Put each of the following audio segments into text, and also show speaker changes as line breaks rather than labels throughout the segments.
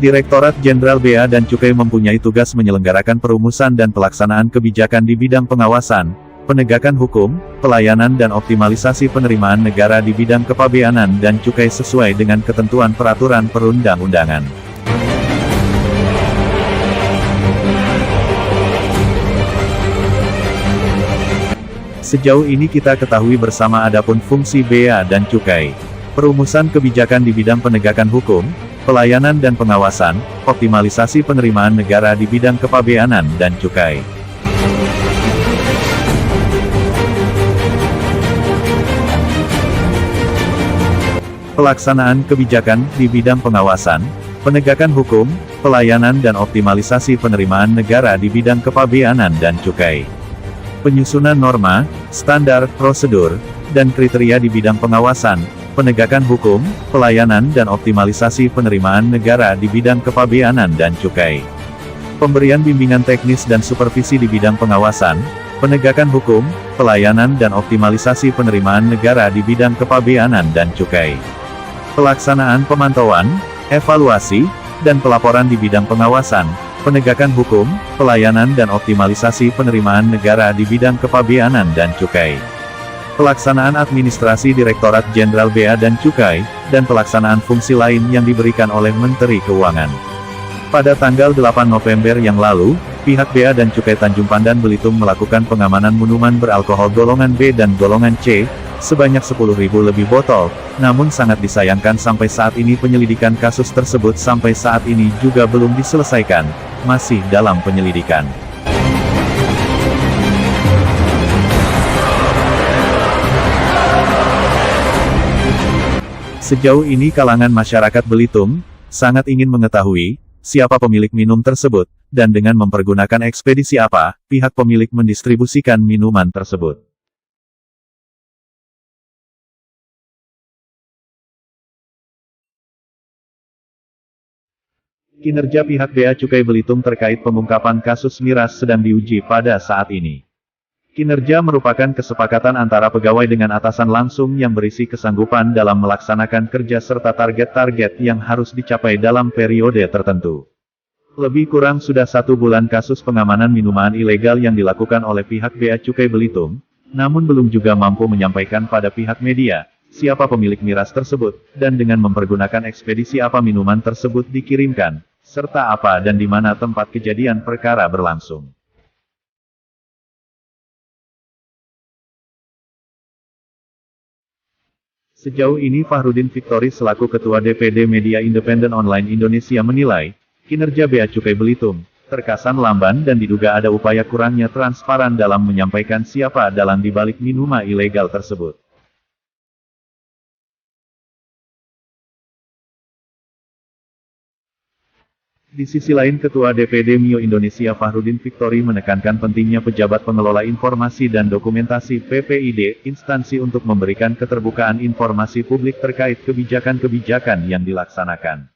Direktorat Jenderal Bea dan Cukai mempunyai tugas menyelenggarakan perumusan dan pelaksanaan kebijakan di bidang pengawasan, penegakan hukum, pelayanan dan optimalisasi penerimaan negara di bidang kepabeanan dan cukai sesuai dengan ketentuan peraturan perundang-undangan. Sejauh ini kita ketahui bersama adapun fungsi Bea dan Cukai. Perumusan kebijakan di bidang penegakan hukum, pelayanan dan pengawasan, optimalisasi penerimaan negara di bidang kepabeanan dan cukai. Pelaksanaan kebijakan di bidang pengawasan, penegakan hukum, pelayanan dan optimalisasi penerimaan negara di bidang kepabeanan dan cukai. Penyusunan norma, standar, prosedur, dan kriteria di bidang pengawasan, penegakan hukum, pelayanan dan optimalisasi penerimaan negara di bidang kepabeanan dan cukai. Pemberian bimbingan teknis dan supervisi di bidang pengawasan, penegakan hukum, pelayanan dan optimalisasi penerimaan negara di bidang kepabeanan dan cukai. Pelaksanaan pemantauan, evaluasi, dan pelaporan di bidang pengawasan, penegakan hukum, pelayanan dan optimalisasi penerimaan negara di bidang kepabeanan dan cukai. Pelaksanaan administrasi Direktorat Jenderal Bea dan Cukai, dan pelaksanaan fungsi lain yang diberikan oleh Menteri Keuangan. Pada tanggal 8 November yang lalu, pihak Bea dan Cukai Tanjung Pandan Belitung melakukan pengamanan minuman beralkohol golongan B dan golongan C, sebanyak 10.000 lebih botol, namun sangat disayangkan sampai saat ini penyelidikan kasus tersebut sampai saat ini juga belum diselesaikan, masih dalam penyelidikan. Sejauh ini kalangan masyarakat Belitung, sangat ingin mengetahui, siapa pemilik minum tersebut, dan dengan mempergunakan ekspedisi apa, pihak pemilik mendistribusikan minuman tersebut. Kinerja pihak Bea Cukai Belitung terkait pengungkapan kasus miras sedang diuji pada saat ini. Kinerja merupakan kesepakatan antara pegawai dengan atasan langsung yang berisi kesanggupan dalam melaksanakan kerja serta target-target yang harus dicapai dalam periode tertentu. Lebih kurang sudah 1 bulan kasus pengamanan minuman ilegal yang dilakukan oleh pihak Bea Cukai Belitung, namun belum juga mampu menyampaikan pada pihak media, siapa pemilik miras tersebut, dan dengan mempergunakan ekspedisi apa minuman tersebut dikirimkan, serta apa dan di mana tempat kejadian perkara berlangsung. Sejauh ini Fahrudin Victory selaku Ketua DPD Media Independen Online Indonesia menilai, kinerja Bea Cukai Belitung terkesan lamban dan diduga ada upaya kurangnya transparan dalam menyampaikan siapa dalang dibalik minuman ilegal tersebut. Di sisi lain Ketua DPD MIO Indonesia Fahrudin Victory menekankan pentingnya pejabat pengelola informasi dan dokumentasi PPID, instansi untuk memberikan keterbukaan informasi publik terkait kebijakan-kebijakan yang dilaksanakan.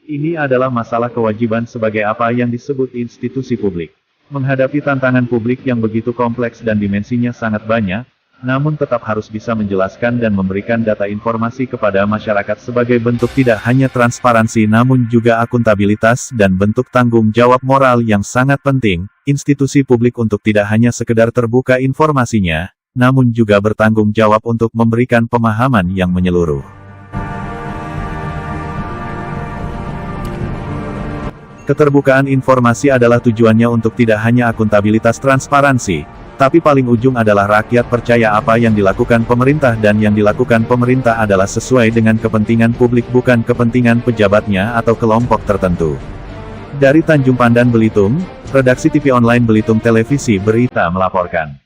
Ini adalah masalah kewajiban sebagai apa yang disebut institusi publik. Menghadapi tantangan publik yang begitu kompleks dan dimensinya sangat banyak, namun tetap harus bisa menjelaskan dan memberikan data informasi kepada masyarakat sebagai bentuk tidak hanya transparansi namun juga akuntabilitas dan bentuk tanggung jawab moral yang sangat penting, institusi publik untuk tidak hanya sekedar terbuka informasinya, namun juga bertanggung jawab untuk memberikan pemahaman yang menyeluruh. Keterbukaan informasi adalah tujuannya untuk tidak hanya akuntabilitas transparansi, tapi paling ujung adalah rakyat percaya apa yang dilakukan pemerintah dan yang dilakukan pemerintah adalah sesuai dengan kepentingan publik bukan kepentingan pejabatnya atau kelompok tertentu. Dari Tanjung Pandan Belitung, Redaksi TV Online Belitung Televisi Berita melaporkan.